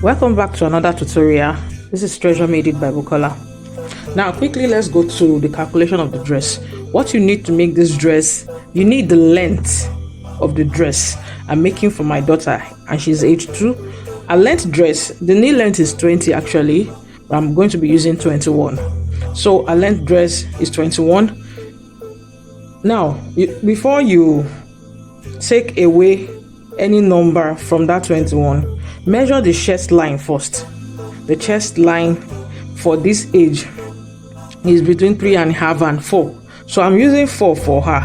Welcome back to another tutorial. This is Treasure Made It by Bukola. Now quickly let's go to the calculation of the dress. What you need to make this dress, you need the length of the dress. I'm making for my daughter and she's age 2. A length dress, the knee length is 20 actually, but I'm going to be using 21. So a length dress is 21. Now before you take away any number from that 21, measure the chest line first. The chest line for this age is between 3.5 and 4. So I'm using 4 for her.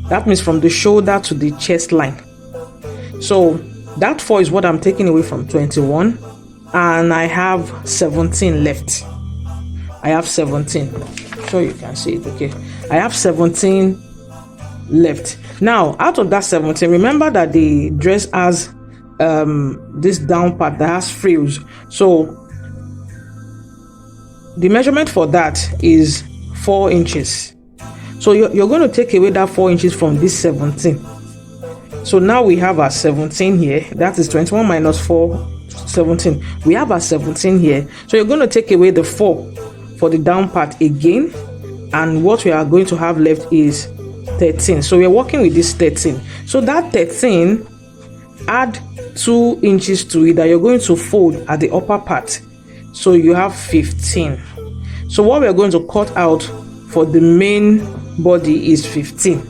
That means from the shoulder to the chest line. So that 4 is what I'm taking away from 21, and I have 17 left. I have 17. So you can see it. Okay, I have 17 left. Now out of that 17, remember that the dress has this down part that has frills. So the measurement for that is 4 inches. So you're going to take away that 4 inches from this 17. So now we have our 17 here. That is 21 minus 4, 17. We have our 17 here. So you're going to take away the 4 for the down part again, and what we are going to have left is 13. So we're working with this 13. So that 13, add 2 inches to it that you're going to fold at the upper part. So you have 15. So what we're going to cut out for the main body is 15.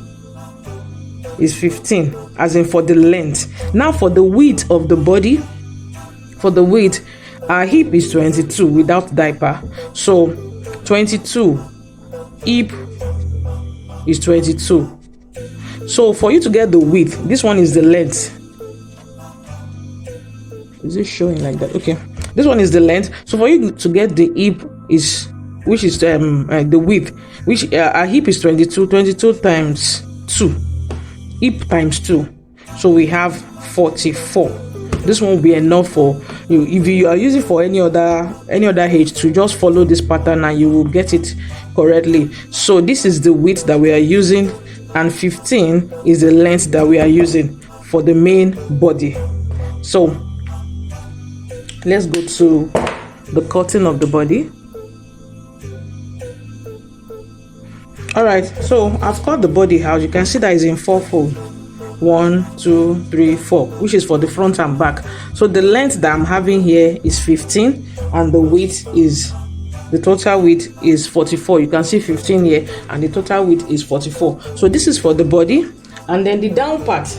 Is 15, as in for the length. Now for the width of the body, for the width, our hip is 22 without diaper. So 22, hip is 22. So for you to get the width, this one is the length. Is it showing like that? Okay, this one is the length. So for you to get the hip is, which is the width, which our hip is 22 times 2, hip times 2, so we have 44. This one will be enough for you. If you are using for any other age, to just follow this pattern and you will get it correctly. So this is the width that we are using, and 15 is the length that we are using for the main body. So let's go to the cutting of the body. All right, so I've cut the body out. You can see that it's in 4 folds. 1, 2, 3, 4, which is for the front and back. So the length that I'm having here is 15, and the width is, the total width is 44. You can see 15 here, and the total width is 44. So this is for the body. And then the down part,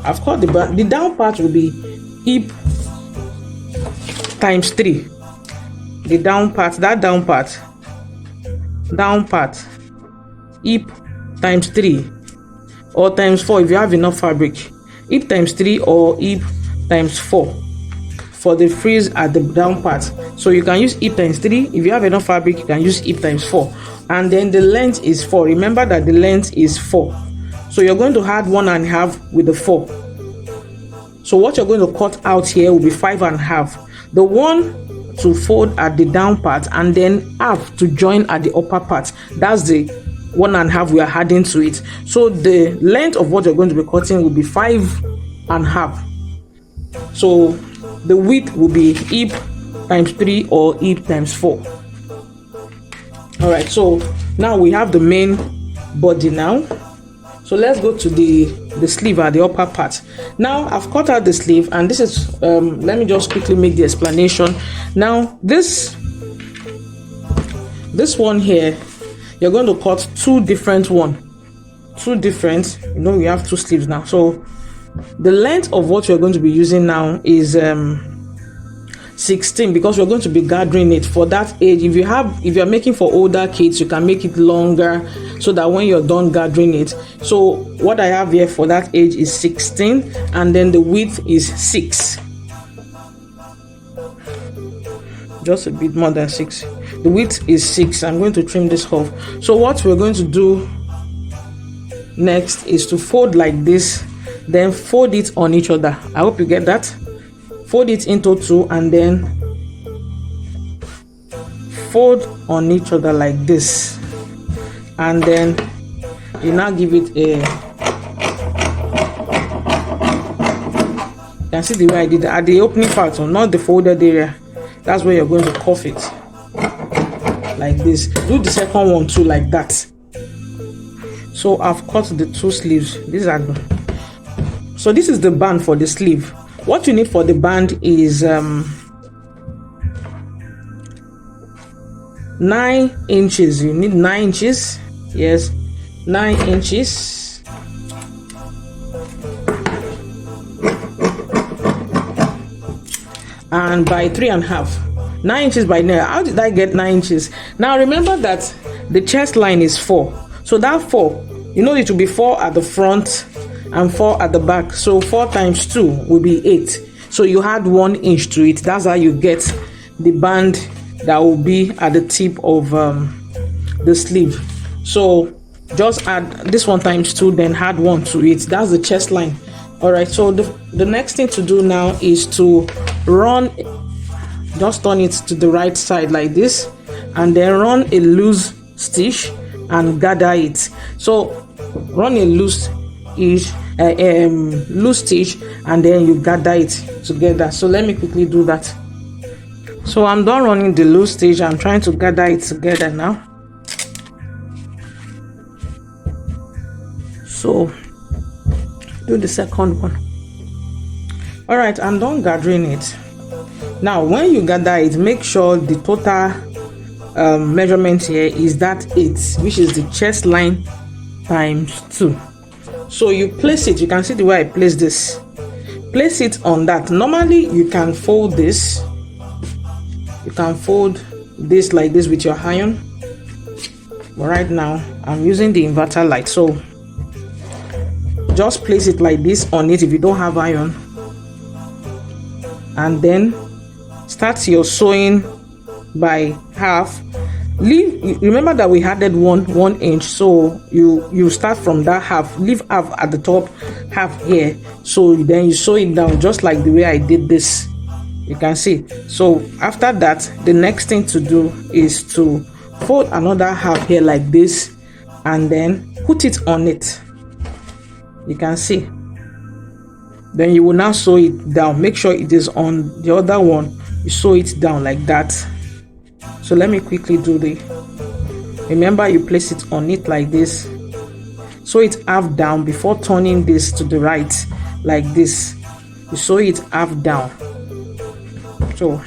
I've cut the down part will be hip times 3. The down part, that down part, hip times 3 or times 4 if you have enough fabric. Hip times 3 or hip times 4 for the frills at the down part. So you can use hip times 3. If you have enough fabric, you can use hip times 4. And then the length is 4. Remember that the length is 4. So you're going to add 1.5 with the 4. So what you're going to cut out here will be 5.5. The one to fold at the down part, and then half to join at the upper part. That's the 1.5 we are adding to it. So the length of what you're going to be cutting will be 5.5. So the width will be hip times 3 or hip times 4. All right, so now we have the main body now. So let's go to the sleeve at the upper part. Now I've cut out the sleeve, and this is let me just quickly make the explanation. Now this one here, you're going to cut two different, we have 2 sleeves now. So the length of what you're going to be using now is 16, because we're going to be gathering it for that age. If you're making for older kids, you can make it longer so that when you're done gathering it. So what I have here for that age is 16, and then the width is 6, just a bit more than 6. The width is 6. I'm going to trim this off. So what we're going to do next is to fold like this, then fold it on each other. I hope you get that. Fold it into 2, and then fold on each other like this, and then you now give it can see the way I did at the opening part, or not the folded area. That's where you're going to cuff it like this. Do the second one too like that. So I've cut the 2 sleeves. These are so this is the band for the sleeve. What you need for the band is 9 inches. You need 9 inches. Yes, 9 inches. And by 3.5. 9 inches by 9. How did I get 9 inches? Now remember that the chest line is 4. So that 4, you know, it will be 4 at the front and 4 at the back. So 4 times 2 will be 8. So you add 1 inch to it. That's how you get the band that will be at the tip of the sleeve. So just add this 1 times 2, then add 1 to it. That's the chest line. All right, so the next thing to do now is to run, just turn it to the right side like this, and then run a loose stitch and gather it. So run a loose stitch and then you gather it together. So let me quickly do that. So I'm done running the loose stitch. I'm trying to gather it together now. So do the second one. All right, I'm done gathering it. Now when you gather it, make sure the total measurement here is that 8, which is the chest line times 2. So you place it. You can see the way I place this. Place it on that. Normally you can fold this. You can fold this like this with your iron, but right now I'm using the inverter light, so just place it like this on it if you don't have iron, and then start your sewing by half. Remember that we added one inch, so you start from that half, leave half at the top, half here, so then you sew it down just like the way I did this. You can see. So after that, the next thing to do is to fold another half here like this and then put it on it. You can see. Then you will now sew it down. Make sure it is on the other one. You sew it down like that. So let me quickly do the. Remember, you place it on it like this. Sew it half down before turning this to the right like this. You sew it half down. So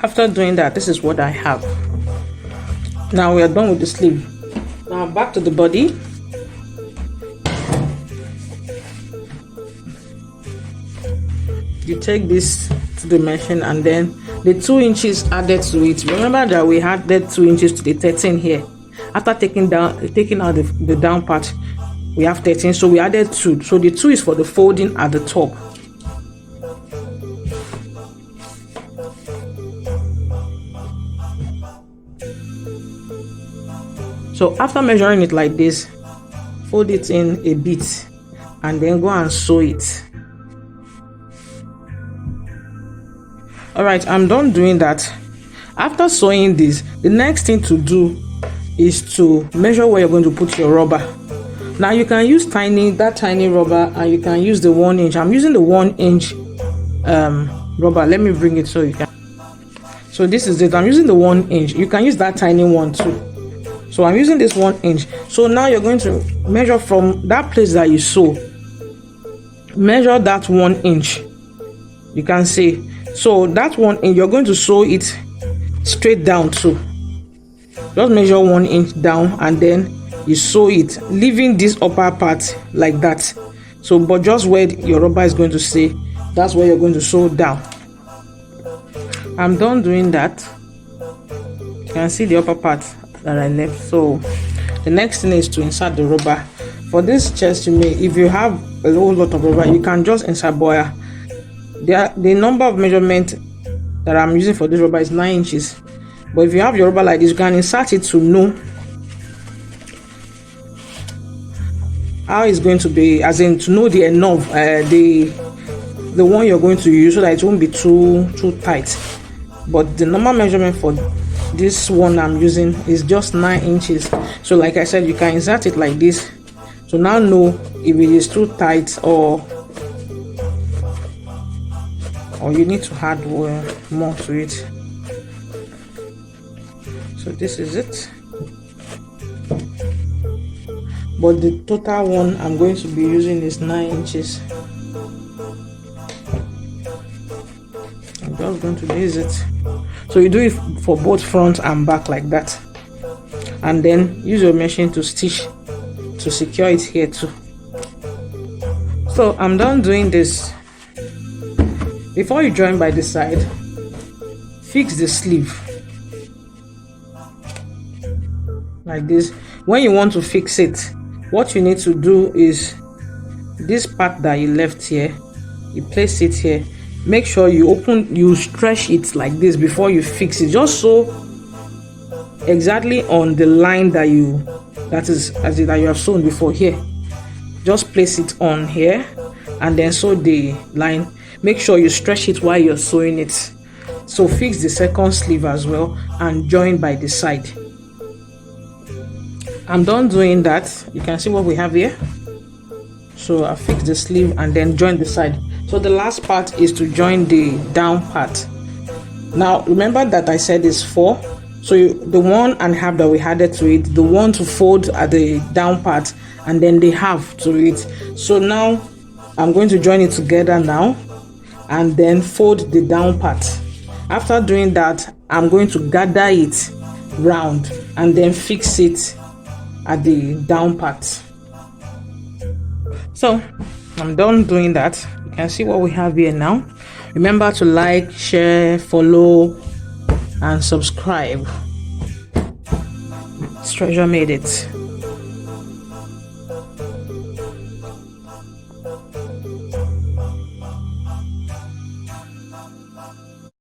after doing that, this is what I have. Now we are done with the sleeve. Now back to the body. You take this to the machine and then the 2 inches added to it. Remember that we added 2 inches to the 13 here. After taking out the down part, we have 13, so we added 2. So the 2 is for the folding at the top. So after measuring it like this, fold it in a bit and then go and sew it. All right, I'm done doing that. After sewing this, the next thing to do is to measure where you're going to put your rubber. Now you can use that tiny rubber, and you can use the 1 inch. I'm using the 1 inch rubber. Let me bring it so you can. So this is it. I'm using the 1 inch. You can use that tiny one too. So I'm using this 1 inch. So now you're going to measure from that place that you sew. Measure that 1 inch. You can see. So that 1 inch, you're going to sew it straight down too. Just measure 1 inch down and then you sew it, leaving this upper part like that. So, but just where your rubber is going to stay, that's where you're going to sew down. I'm done doing that. You can see the upper part that I left. So the next thing is to insert the rubber. For this chest, you may, if you have a whole lot of rubber, you can just insert boya. The number of measurement that I'm using for this rubber is 9 inches. But if you have your rubber like this, you can insert it to know how it's going to be, as in to know the enough, the one you're going to use, so that it won't be too tight. But the normal measurement for this one I'm using is just 9 inches. So like I said, you can insert it like this to now know if it is too tight or or you need to add more to it. So this is it, but the total one I'm going to be using is 9 inches. I'm just going to use it. So you do it for both front and back like that, and then use your machine to stitch to secure it here too. So I'm done doing this. Before you join by the side, fix the sleeve like this. When you want to fix it, what you need to do is this part that you left here, you place it here. Make sure you stretch it like this before you fix it, just so exactly on the line that you have sewn before here. Just place it on here and then sew the line. Make sure you stretch it while you're sewing it. So fix the second sleeve as well and join by the side. I'm done doing that. You can see what we have here. So I fix the sleeve and then join the side. So the last part is to join the down part. Now remember that I said it's 4. So the 1.5 that we added to it, the one to fold at the down part, and then the half to it. So now I'm going to join it together now and then fold the down part. After doing that, I'm going to gather it round and then fix it at the down part. So I'm done doing that. You can see what we have here now. Remember to like, share, follow and subscribe. Treasure made it.